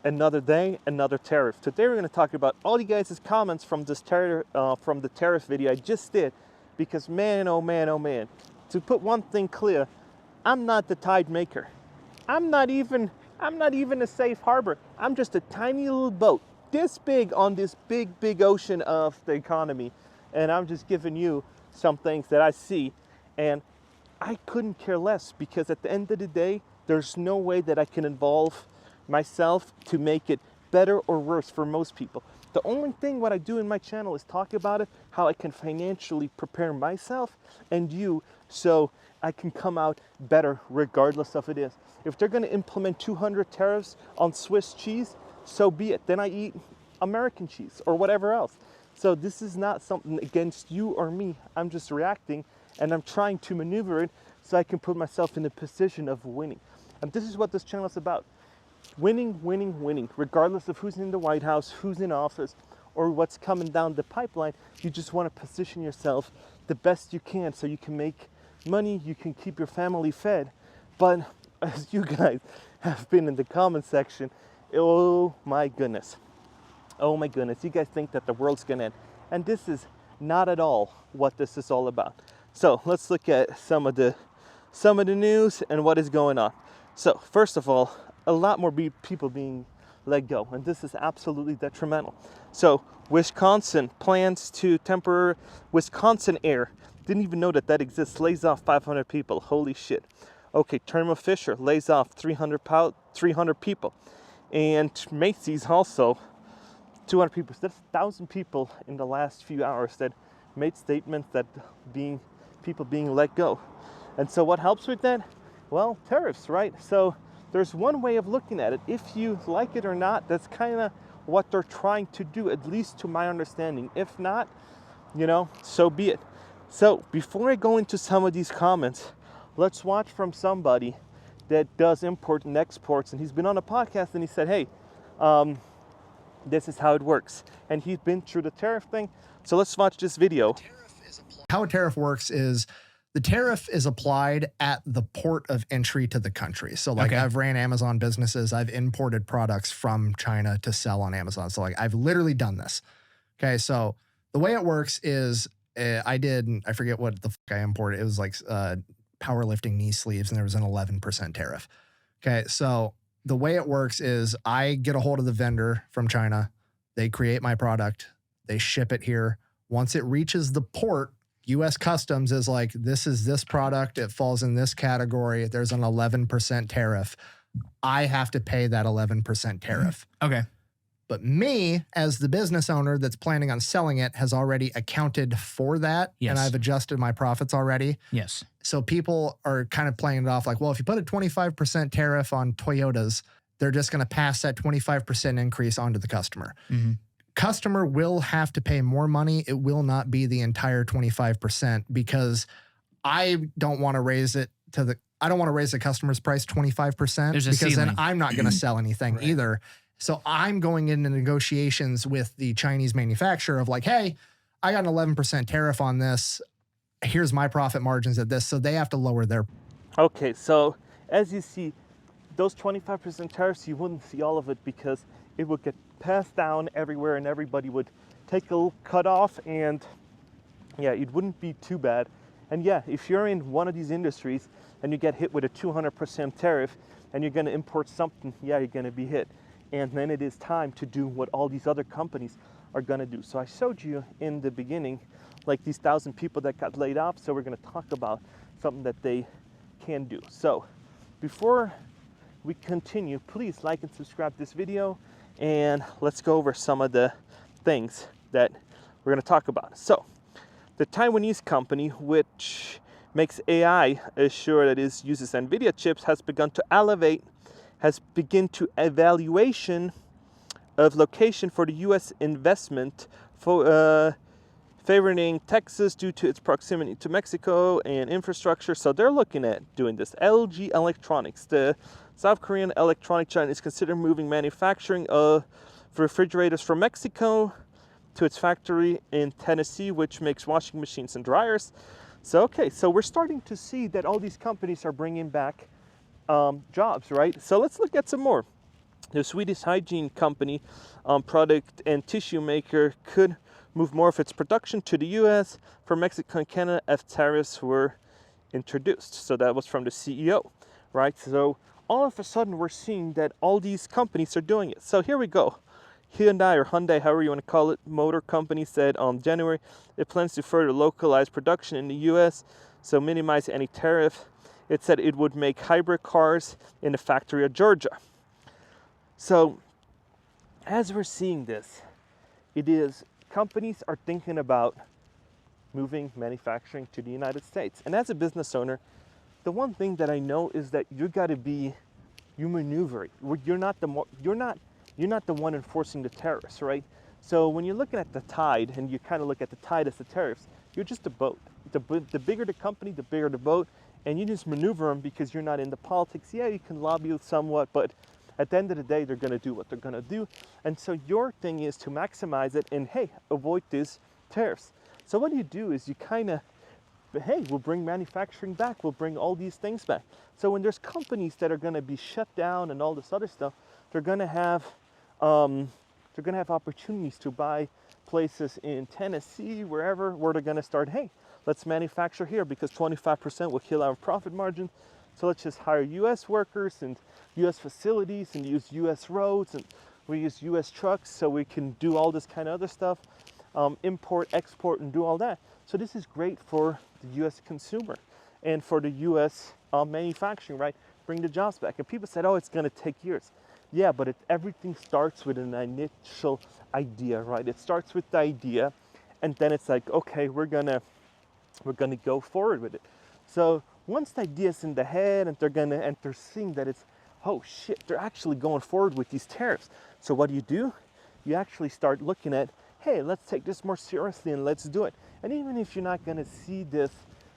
Another day, another tariff. Today we're going to talk about all you guys' comments from this from the tariff video I just did, because man, oh man, oh man. To put one thing clear, I'm not the tide maker. I'm not even a safe harbor. I'm just a tiny little boat, this big on this big ocean of the economy, and I'm just giving you some things that I see, and I couldn't care less, because at the end of the day, there's no way that I can involve myself to make it better or worse for most people. The only thing what I do in my channel is talk about it, how I can financially prepare myself and you, so I can come out better regardless of it is. If they're going to implement 200 tariffs on Swiss cheese, so be it. Then I eat American cheese or whatever else. So this is not something against you or me. I'm just reacting, and I'm trying to maneuver it so I can put myself in a position of winning. And this is what this channel is about. Winning, winning, winning. Regardless of who's in the White House, who's in office, or what's coming down the pipeline, you just want to position yourself the best you can so you can make money, you can keep your family fed. But as you guys have been in the comment section, oh my goodness. Oh my goodness, you guys think that the world's gonna end. And this is not at all what this is all about. So let's look at some of the news and what is going on. So first of all, a lot more people being let go, and this is absolutely detrimental. So Wisconsin plans to temper Wisconsin Air. Didn't even know that exists. Lays off 500 people. Holy shit. Okay, Thermo Fisher lays off 300 people. And Macy's also 200 people. So that's 1,000 people in the last few hours that made statements that people being let go. And so what helps with that? Well, tariffs, right? So there's one way of looking at it. If you like it or not, that's kind of what they're trying to do, at least to my understanding. If not, so be it. So before I go into some of these comments, let's watch from somebody that does import and exports. And he's been on a podcast and he said, hey, this is how it works. And he's been through the tariff thing. So let's watch this video. How a tariff works is the tariff is applied at the port of entry to the country. So like I've ran Amazon businesses. I've imported products from China to sell on Amazon. So like I've literally done this. Okay. So the way it works is I forget what the fuck I imported. It was like powerlifting knee sleeves, and there was an 11% tariff. Okay. So the way it works is I get a hold of the vendor from China. They create my product. They ship it here. Once it reaches the port, U.S. Customs is like, this is this product. It falls in this category. There's an 11% tariff. I have to pay that 11% tariff. Okay. But me, as the business owner that's planning on selling it, has already accounted for that. Yes. And I've adjusted my profits already. Yes. So people are kind of playing it off like, well, if you put a 25% tariff on Toyotas, they're just going to pass that 25% increase onto the customer. Mm-hmm. Customer will have to pay more money. It will not be the entire 25%, because I don't want to raise it I don't want to raise the customer's price 25%, because then I'm not going to sell anything either. So I'm going into negotiations with the Chinese manufacturer of like, hey, I got an 11% tariff on this. Here's my profit margins at this. So they have to lower their. Okay, so as you see, those 25% tariffs, you wouldn't see all of it, because it would get passed down everywhere and everybody would take a little cut off, and yeah, it wouldn't be too bad. And yeah, if you're in one of these industries and you get hit with a 200% tariff and you're going to import something, yeah, you're going to be hit. And then it is time to do what all these other companies are going to do. So I showed you in the beginning, like these 1,000 people that got laid off. So we're going to talk about something that they can do. So before we continue, please like and subscribe to this video, and let's go over some of the things that we're going to talk about. So the Taiwanese company, which makes AI assure that it uses NVIDIA chips, has begun evaluation of location for the U.S. investment for favoring Texas due to its proximity to Mexico and infrastructure. So they're looking at doing this. LG Electronics, the South Korean electronic giant, is considering moving manufacturing of refrigerators from Mexico to its factory in Tennessee, which makes washing machines and dryers. So, okay, so we're starting to see that all these companies are bringing back jobs, right? So let's look at some more. The Swedish hygiene company, product and tissue maker, could move more of its production to the US from Mexico and Canada if tariffs were introduced. So that was from the CEO, right? So all of a sudden we're seeing that all these companies are doing it. So here we go. Hyundai, or Hyundai, however you want to call it, motor company, said on January it plans to further localize production in the US, so minimize any tariff. It said it would make hybrid cars in the factory of Georgia. So as we're seeing this, it is companies are thinking about moving manufacturing to the United States. And as a business owner, the one thing that I know is that you maneuver it. You're not the one enforcing the tariffs, right? So when you're looking at the tide, and you kind of look at the tide as the tariffs, you're just a boat. The bigger the company, the bigger the boat, and you just maneuver them because you're not in the politics. Yeah, you can lobby somewhat, but at the end of the day, they're going to do what they're going to do. And so your thing is to maximize it and, hey, avoid these tariffs. So what you do is you kind of, hey, we'll bring manufacturing back. We'll bring all these things back. So when there's companies that are going to be shut down and all this other stuff, they're going to have opportunities to buy places in Tennessee, wherever, where they're going to start, hey, let's manufacture here because 25% will kill our profit margin. So let's just hire U.S. workers and U.S. facilities and use U.S. roads, and we use U.S. trucks so we can do all this kind of other stuff, import, export, and do all that. So this is great for the U.S. consumer and for the U.S. Manufacturing, right? Bring the jobs back. And people said, oh, it's going to take years. Yeah, but everything starts with an initial idea, right? It starts with the idea, and then it's like, okay, we're gonna go forward with it. So once the idea's in the head, and they're seeing that it's, oh shit, they're actually going forward with these tariffs. So what do? You actually start looking at, hey, let's take this more seriously and let's do it. And even if you're not gonna see this,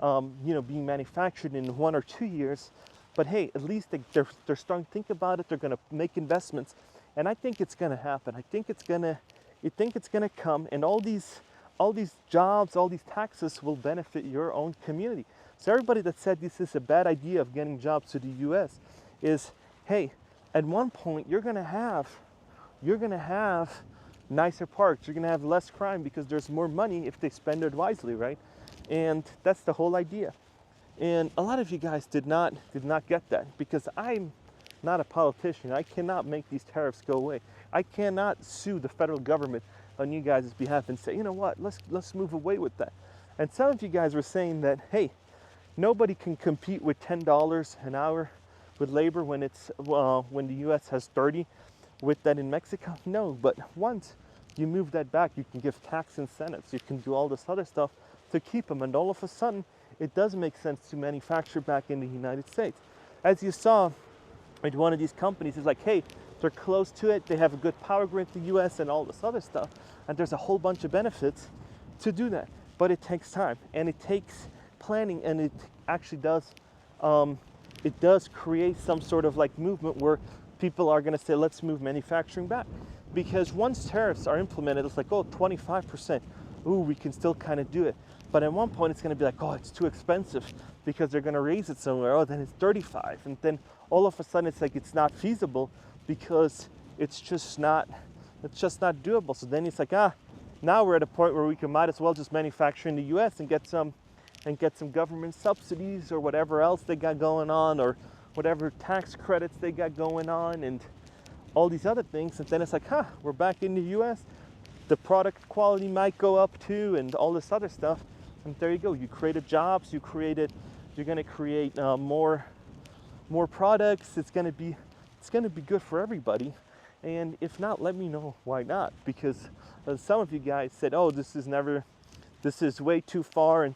being manufactured in 1 or 2 years, but hey, at least they're starting to think about it. They're gonna make investments, and I think it's gonna happen. I think it's gonna come, and all these jobs, all these taxes will benefit your own community. So everybody that said this is a bad idea of getting jobs to the U.S. is, hey, at one point you're gonna have nicer parks. You're gonna have less crime because there's more money if they spend it wisely, right? And that's the whole idea. And a lot of you guys did not get that, because I'm not a politician. I cannot make these tariffs go away. I cannot sue the federal government on you guys' behalf and say, you know what, let's move away with that. And some of you guys were saying that, hey, nobody can compete with $10 an hour with labor when the U.S. has 30 with that in Mexico. No, but once you move that back, you can give tax incentives. You can do all this other stuff to keep them, and all of a sudden, it does make sense to manufacture back in the United States. As you saw, with one of these companies, is like, hey, they're close to it, they have a good power grid in the US and all this other stuff, and there's a whole bunch of benefits to do that. But it takes time, and it takes planning, and it actually does create some sort of like movement where people are gonna say, let's move manufacturing back. Because once tariffs are implemented, it's like, oh, 25%, ooh, we can still kind of do it. But at one point, it's going to be like, oh, it's too expensive because they're going to raise it somewhere. Oh, then it's 35. And then all of a sudden, it's like it's not feasible because it's just not doable. So then it's like, now we're at a point where we might as well just manufacture in the U.S. and get some government subsidies or whatever else they got going on, or whatever tax credits they got going on, and all these other things. And then it's like, we're back in the U.S. The product quality might go up too, and all this other stuff. And there you go. You created jobs. You're going to create more products. It's going to be good for everybody. And if not, let me know why not. Because some of you guys said, oh, this is way too far, and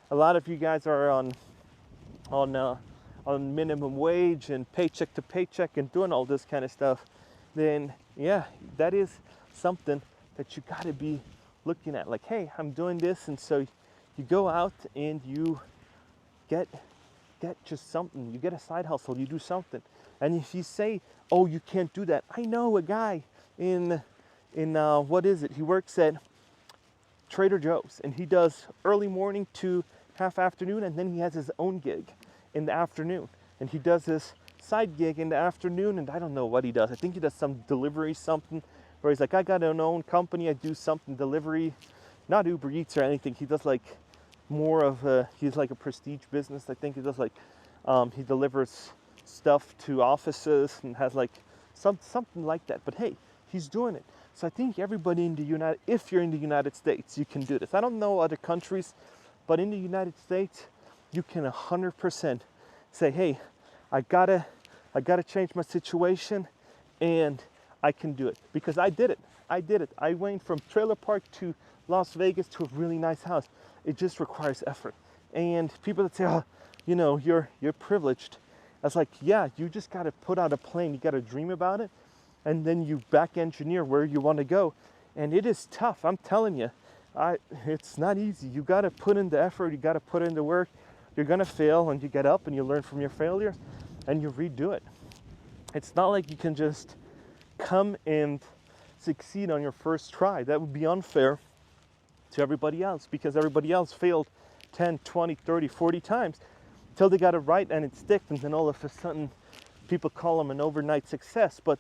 a lot of you guys are on minimum wage and paycheck to paycheck and doing all this kind of stuff. Then yeah, that is something that you got to be looking at. Like, hey, I'm doing this, and so you go out and you get just something. You get a side hustle. You do something. And if you say, oh, you can't do that, I know a guy in what is it? He works at Trader Joe's, and he does early morning to half afternoon, and then he has his own gig in the afternoon, and he does this side gig in the afternoon, and I don't know what he does. I think he does some delivery something, where he's like, I got an own company, I do something delivery, not Uber Eats or anything. He does like more of he's like a prestige business. I think he does like, he delivers stuff to offices and has like something like that. But hey, he's doing it. So I think everybody in the if you're in the United States, you can do this. I don't know other countries, but in the United States, you can 100% say, hey, I gotta change my situation, and I can do it, because I did it. I went from trailer park to Las Vegas to a really nice house. It just requires effort. And people that say, oh, you know, you're privileged. I was like, yeah, you just gotta put out a plan. You gotta dream about it, and then you back engineer where you want to go. And it is tough. I'm telling you, it's not easy. You gotta put in the effort. You gotta put in the work. You're gonna fail, and you get up and you learn from your failures, and you redo it. It's not like you can just come and succeed on your first try. That would be unfair to everybody else, because everybody else failed 10, 20, 30, 40 times until they got it right and it sticked, and then all of a sudden people call them an overnight success. But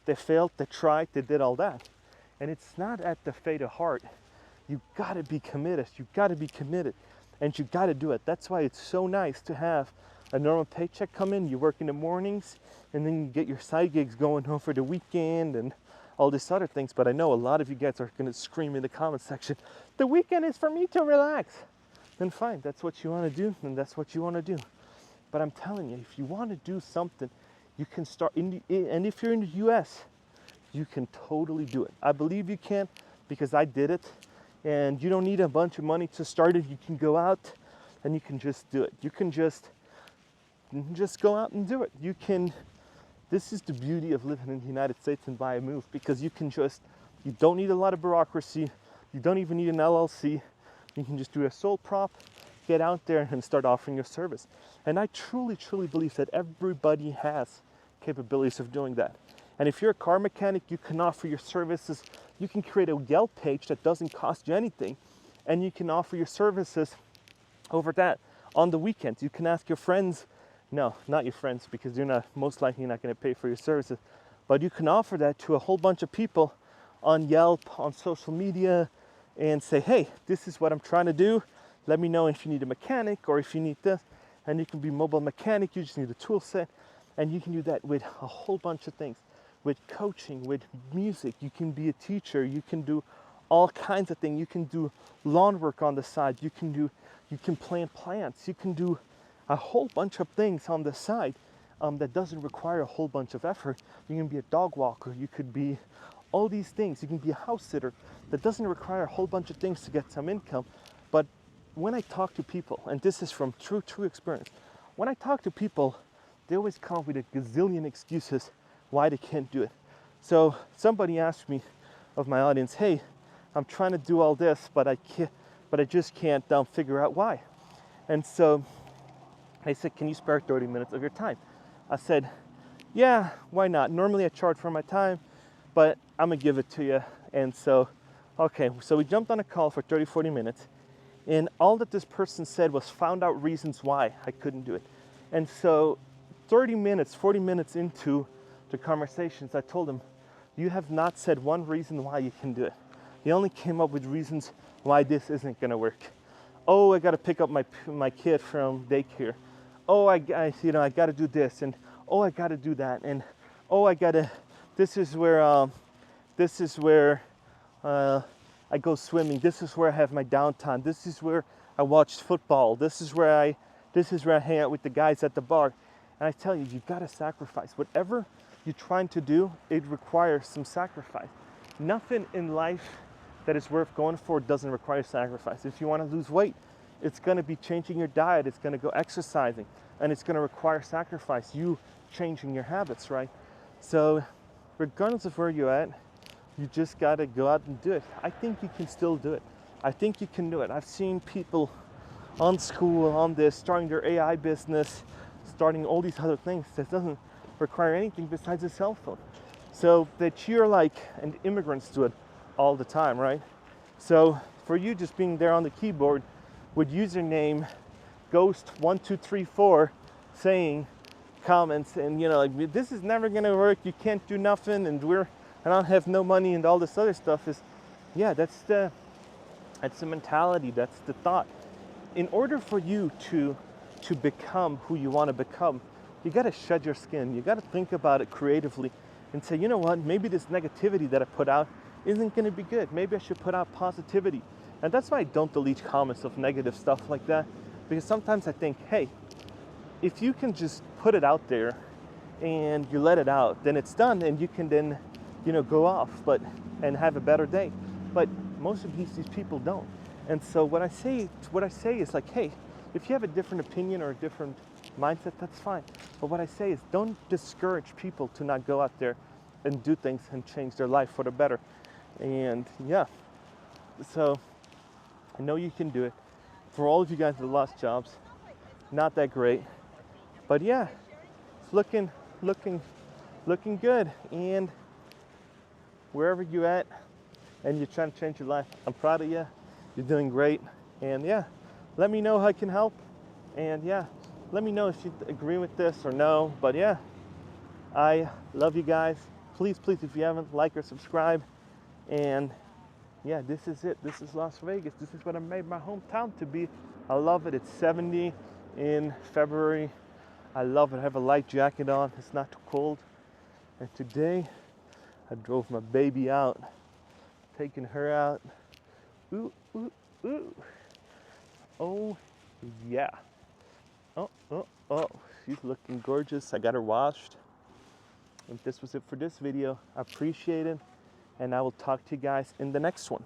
they failed, they tried, they did all that. And it's not at the fate of heart. You gotta be committed. You gotta be committed, and you gotta do it. That's why it's so nice to have a normal paycheck come in. You work in the mornings, and then you get your side gigs going home for the weekend and all these other things. But I know a lot of you guys are gonna scream in the comment section, the weekend is for me to relax. Then fine, that's what you wanna do, and that's what you wanna do. But I'm telling you, if you wanna do something, you can start and if you're in the US, you can totally do it. I believe you can, because I did it. And you don't need a bunch of money to start it. You can go out and you can just do it. You can just go out and do it. You can, this is the beauty of living in the United States and buy a move, because you don't need a lot of bureaucracy. You don't even need an LLC. You can just do a sole prop, get out there and start offering your service. And I truly, truly believe that everybody has capabilities of doing that. And if you're a car mechanic, you can offer your services. You can create a Yelp page that doesn't cost you anything, and you can offer your services over that on the weekends. You can ask your friends, no, not your friends, because you're not, most likely not going to pay for your services, but you can offer that to a whole bunch of people on Yelp, on social media, and say, hey, this is what I'm trying to do. Let me know if you need a mechanic or if you need this. And you can be mobile mechanic. You just need a tool set, and you can do that with a whole bunch of things. With coaching, with music, you can be a teacher, you can do all kinds of things. You can do lawn work on the side, you can plant plants, you can do a whole bunch of things on the side that doesn't require a whole bunch of effort. You can be a dog walker, you could be all these things. You can be a house sitter. That doesn't require a whole bunch of things to get some income. But when I talk to people, and this is from true experience, when I talk to people, they always come up with a gazillion excuses why they can't do it. So somebody asked me, of my audience, hey, I'm trying to do all this, but I just can't figure out why. And so they said, can you spare 30 minutes of your time? I said, yeah, why not? Normally I charge for my time, but I'm gonna give it to you. And so, okay, so we jumped on a call for 30, 40 minutes, and all that this person said was found out reasons why I couldn't do it. And so 30 minutes, 40 minutes into the conversations, I told him, you have not said one reason why you can do it. You only came up with reasons why this isn't gonna work. Oh, I gotta pick up my kid from daycare. Oh, I gotta do this, and oh, I gotta do that, and oh, this is where I go swimming. This is where I have my downtime. This is where I watch football. This is where I hang out with the guys at the bar. And I tell you, you've got to sacrifice. Whatever you're trying to do, it requires some sacrifice. Nothing in life that is worth going for doesn't require sacrifice. If you want to lose weight, it's going to be changing your diet. It's going to go exercising, and it's going to require sacrifice. You changing your habits, right? So regardless of where you're at, you just got to go out and do it. I think you can still do it. I think you can do it. I've seen people on school, on this, starting their AI business, starting all these other things that doesn't require anything besides a cell phone. So that you're like an immigrant to it all the time, right? So for you just being there on the keyboard with username Ghost1234 saying comments, and you know, like, this is never gonna work, you can't do nothing, and I don't have no money, and all this other stuff is, yeah, that's the mentality, that's the thought. In order for you to become who you want to become, you got to shed your skin. You got to think about it creatively and say, you know what, maybe this negativity that I put out isn't going to be good. Maybe I should put out positivity. And that's why I don't delete comments of negative stuff like that, because sometimes I think, hey, if you can just put it out there and you let it out, then it's done, and you can then, you know, go off and have a better day. But most of these people don't. And so what I say is like, hey, if you have a different opinion or a different mindset, that's fine. But what I say is, don't discourage people to not go out there and do things and change their life for the better. And yeah, so I know you can do it. For all of you guys that lost jobs, not that great, but yeah, it's looking good. And wherever you're at and you're trying to change your life, I'm proud of you. You're doing great. And yeah, let me know how I can help. And yeah, let me know if you agree with this or no. But yeah, I love you guys. Please, if you haven't, like or subscribe. And yeah, this is it. This is Las Vegas. This is what I made my hometown to be. I love it. It's 70 in February. I love it. I have a light jacket on. It's not too cold. And today, I drove my baby out, taking her out. Ooh, ooh, ooh. Oh, yeah. Oh. She's looking gorgeous. I got her washed. And this was it for this video. I appreciate it. And I will talk to you guys in the next one.